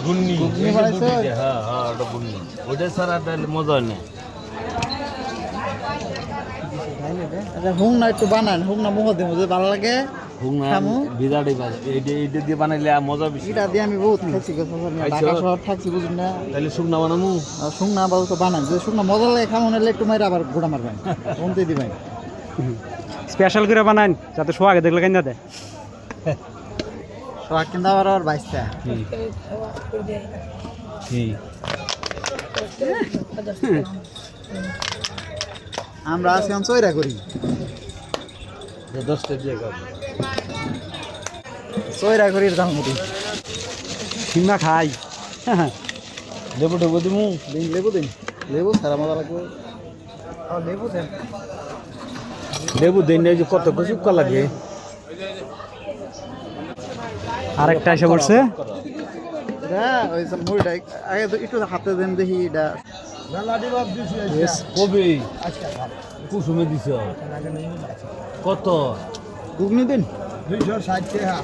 গুন্নি ঘুগনি বানাইছো? হ্যাঁ হ্যাঁ ওটা গুন্নি ওটা ছাড়া মজা হয় না। আচ্ছা হুংনা একটু বানান, হুংনা মুখ দিয়ে মধ্যে ভালো লাগে। খামু। বিরাট এইটা দিয়ে বানাইলে আর মজা বেশি। এটা দিয়ে আমি বহুত খাইছি ঢাকা শহর থাকছি বুঝুন না। তাহলে শুকনা বানামু। শুকনা আপাতত বানান, যদি শুকনা মজা লাগে খামো, নাহলে একটু মাইরে আবার গোড়া মারবেন, কমতে দিবেন। স্পেশাল করে বানান যাতে সোয়াগে দেখলে কেন দেয়। সোহাগ কিন্তু আবার আর বাইশটা। আমরা আছি চৈরা করি, 10টা দিয়ে খাবো। চৈরা করির দাম করি। সিমা খাই। লেবু টেবু দিমু। দিন লেবু দিন, লেবু সারা মজা লাগবে। লেবু দেন। লেবু দেন না, যে কত কুচুক্কা লাগে। আরেকটা এসে পড়ছে। এটা ওই যে মুড়িটা আগে একটু হাতে দেন দেখি। এটা কবে কুসুমে দিছ কত? ঘুগনি দিন। 260 টাকা